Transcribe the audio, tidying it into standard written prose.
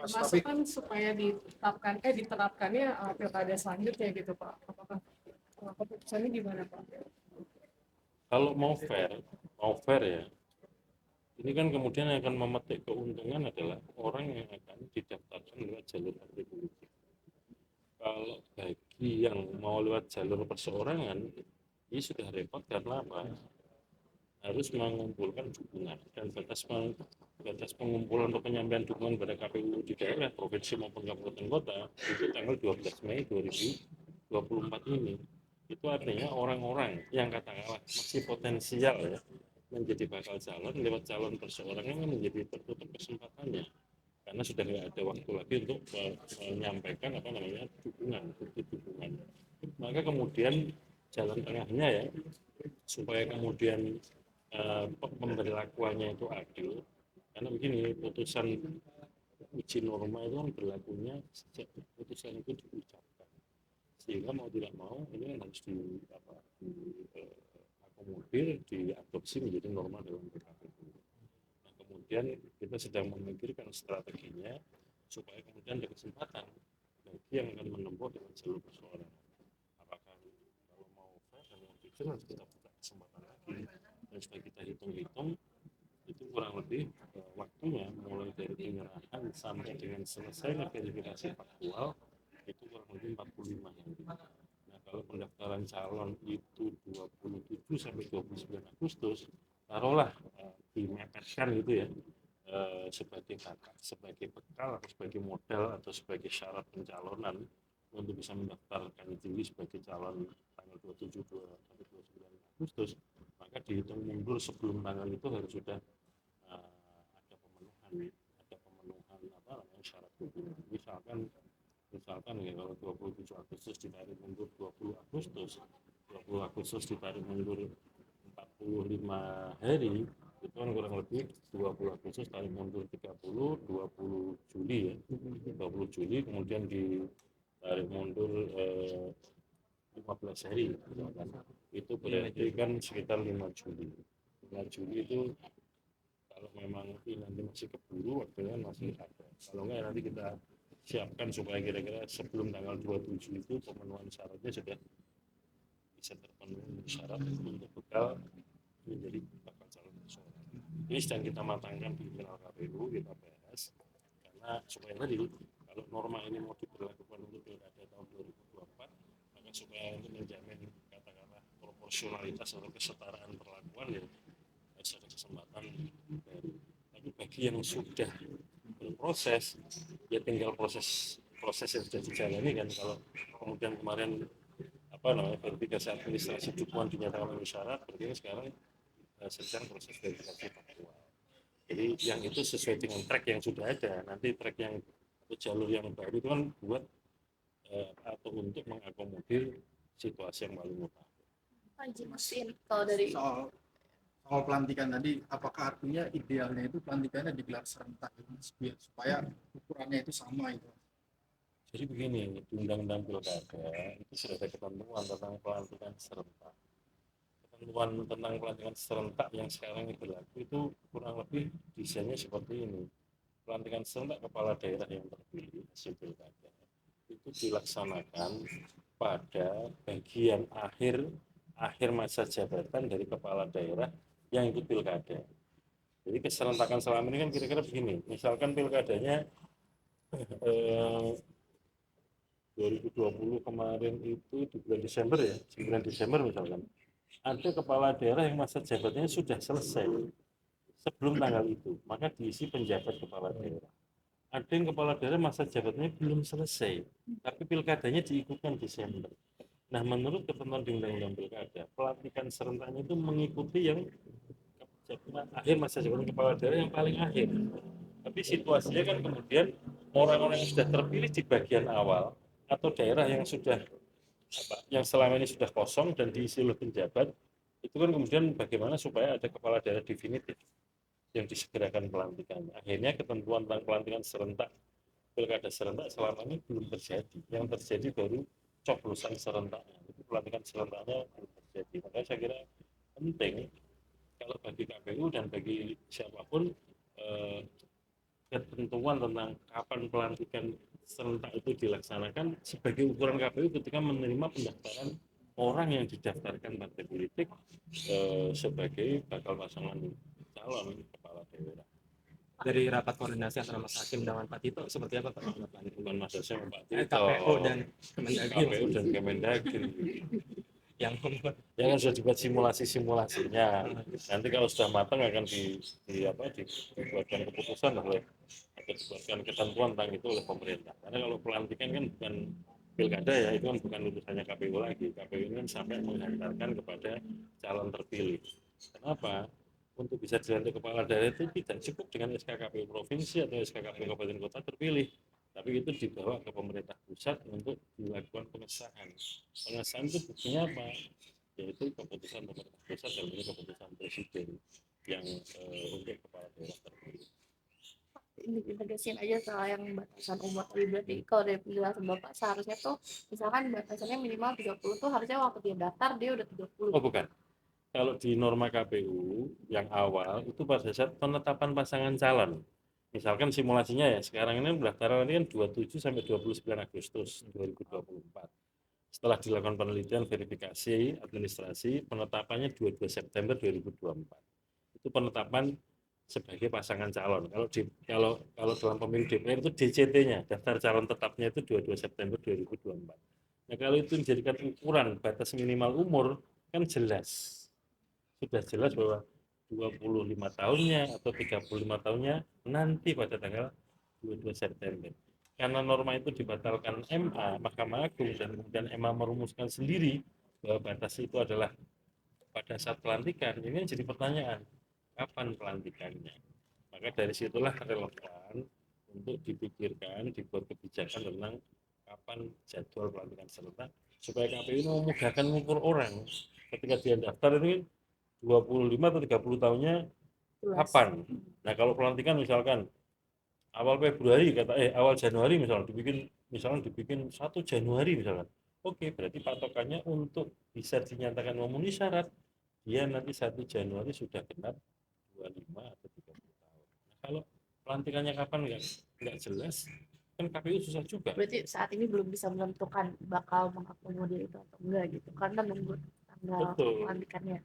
Termasuk kan supaya diterapkannya pilkada selanjutnya gitu Pak. Apakah keputusannya gimana Pak? Kalau mau fair ya, ini kan kemudian yang akan memetik keuntungan adalah orang yang akan didaftarkan lewat jalur partai politik. Kalau bagi yang mau lewat jalur perseorangan, ini sudah repot karena apa? Harus mengumpulkan dukungan dan batas pengumpulan untuk penyampaian dukungan pada KPU di daerah provinsi maupun kabupaten kota itu tanggal 12 Mei 2024 ini. Itu artinya orang-orang yang katakanlah masih potensial ya menjadi bakal calon lewat calon perseorangan kan menjadi tertutup kesempatannya karena sudah tidak ada waktu lagi untuk menyampaikan apa namanya dukungan, bukti dukungan. Maka kemudian jalan tengahnya ya supaya kemudian pemberlakuannya itu adil karena begini putusan uji norma itu kan berlakunya sejak putusan itu diucapkan sehingga mau tidak mau ini kan harus diakomodir diadopsi menjadi norma dalam PKPU. Nah, kemudian kita sedang memikirkan strateginya supaya kemudian ada kesempatan bagi yang akan menempuh dengan jalur persoalan apakah kalau mau fair dan mau jujur harus kita buka kesempatan lagi dan supaya kita hitung-hitung itu kurang lebih waktunya mulai dari penyerahan sampai dengan selesai verifikasi faktual itu kurang lebih 45 hari. Nah kalau pendaftaran calon itu 27 sampai 29 Agustus taruhlah dimepetkan gitu ya sebagai kakak, sebagai bekal atau sebagai modal atau sebagai syarat pencalonan untuk bisa mendaftarkan diri sebagai calon tanggal 27 sampai 29 Agustus maka dihitung mundur sebelum tanggal itu harus sudah ada pemenuhan apa namanya syarat dukungan misalkan ya kalau 27 Agustus ditarik mundur 20 Agustus 20 Agustus ditarik mundur 45 hari itu kan kurang lebih 20 Agustus tarik mundur 30 20 Juli ya 20 Juli kemudian ditarik mundur 15 hari misalkan. Itu berarti kan sekitar 5 Juli 5 Juli itu kalau memang ini nanti masih keburu waktunya masih ada kalau enggak nanti kita siapkan supaya kira-kira sebelum tanggal 27 itu pemenuhan syaratnya sudah bisa terpenuhi syarat untuk bekal menjadi bakal calon perseorangan. Ini sedang kita matangkan di internal KPU kita bahas karena supaya tadi kalau norma ini mau diberlakukan untuk pilkada tahun 2024 maka supaya untuk menjamin katakanlah proporsionalitas atau kesetaraan perlakuan ya harus ada kesempatan baru. Tapi bagi yang sudah berproses, ya tinggal proses yang sudah dijalani kan. Kalau kemudian kemarin apa namanya verifikasi administrasi dukungan dinyatakan memenuhi syarat, berarti sekarang sedang proses verifikasi faktual. Jadi yang itu sesuai dengan track yang sudah ada. Nanti track yang atau jalur yang baru itu kan buat atau untuk mengakomodir situasi yang paling utama. Kalau dari soal pelantikan tadi, apakah artinya idealnya itu pelantikannya digelar serentak supaya ukurannya itu sama itu? Jadi begini, di Undang-Undang Pilkada itu sudah ada ketentuan tentang pelantikan serentak. Ketentuan tentang pelantikan serentak yang sekarang berlaku itu kurang lebih desainnya seperti ini. Pelantikan serentak kepala daerah yang terpilih hasil pilkada itu dilaksanakan pada bagian akhir masa jabatan dari kepala daerah yang ikut pilkada. Jadi keserentakan selama ini kan kira-kira begini, misalkan pilkadanya 2020 kemarin itu di bulan Desember ya, 9 Desember misalkan, ada kepala daerah yang masa jabatannya sudah selesai sebelum tanggal itu, maka diisi penjabat kepala daerah. Ada yang kepala daerah masa jabatannya belum selesai, tapi pilkadanya diikutkan Desember. Nah, menurut ketentuan di Undang-Undang Pilkada, pelantikan serentaknya itu mengikuti yang akhir masa jabatan kepala daerah yang paling akhir. Tapi situasinya kan kemudian orang-orang yang sudah terpilih di bagian awal atau daerah yang sudah yang selama ini sudah kosong dan diisi oleh penjabat itu kan kemudian bagaimana supaya ada kepala daerah definitif yang disegerakan pelantikannya. Akhirnya ketentuan tentang pelantikan serentak pilkada serentak selama ini belum terjadi. Yang terjadi baru coblosan serentaknya. Itu pelantikan serentaknya belum terjadi. Makanya saya kira penting kalau bagi KPU dan bagi siapapun ketentuan tentang kapan pelantikan serentak itu dilaksanakan sebagai ukuran KPU ketika menerima pendaftaran orang yang didaftarkan partai politik sebagai bakal pasangan calon kepala daerah. Dari rapat koordinasi antara Mas Hakim dengan Pak Tito seperti apa Pak? Bukan Mas Hasim, Pak Tito, KPU dan Kemendagri KPU dan Kemendagri yang membuat ya kan sudah dibuat simulasinya. Nanti kalau sudah matang akan dibuatkan keputusan oleh atau dibuatkan ketentuan tentang itu oleh pemerintah. Karena kalau pelantikan kan bukan pilkada ya, itu kan bukan urusannya KPU lagi. KPU ini kan sampai menghantarkan kepada calon terpilih. Kenapa? Untuk bisa dilantik kepala daerah itu tidak cukup dengan SK KPU provinsi atau SK KPU kabupaten kota terpilih, tapi itu dibawa ke pemerintah pusat untuk dilakukan pengesahan. Pengesahan itu buktinya apa? Yaitu keputusan pemerintah pusat dan ini keputusan presiden yang untuk kepala daerah terpilih. Ditegasin aja soal yang batasan umur tadi, berarti kalau dari penjelasan Bapak seharusnya tuh misalkan batasannya minimal 30 tuh harusnya waktu dia daftar dia udah 30. Oh bukan, kalau di norma KPU yang awal itu pada saat penetapan pasangan calon, misalkan simulasinya ya sekarang ini pendaftaran ini kan 27 sampai 29 Agustus 2024. Setelah dilakukan penelitian, verifikasi, administrasi, penetapannya 22 September 2024. Itu penetapan sebagai pasangan calon. Kalau dalam pemilu DPR itu DCT-nya, daftar calon tetapnya itu 22 September 2024. Nah, kalau itu dijadikan ukuran batas minimal umur kan jelas. Sudah jelas bahwa 25 tahunnya atau 35 tahunnya nanti pada tanggal 22 September. Karena norma itu dibatalkan MA, Mahkamah Agung, dan kemudian MA merumuskan sendiri bahwa batas itu adalah pada saat pelantikan. Ini jadi pertanyaan, kapan pelantikannya? Maka dari situlah relevan untuk dipikirkan, dibuat kebijakan tentang kapan jadwal pelantikan serentak supaya KPU memudahkan mengukur orang ketika dia daftar ini 25 atau 30 tahunnya kapan. Nah kalau pelantikan misalkan awal Februari awal Januari misalkan dibikin 1 Januari misalkan. Oke, berarti patokannya untuk bisa dinyatakan memenuhi syarat dia nanti 1 Januari sudah genap 25 atau 30 tahun. Nah, kalau pelantikannya kapan nggak jelas, kan KPU susah juga. Berarti saat ini belum bisa menentukan bakal mengakomodir itu atau enggak gitu karena nunggu tanggal Betul. pelantikannya.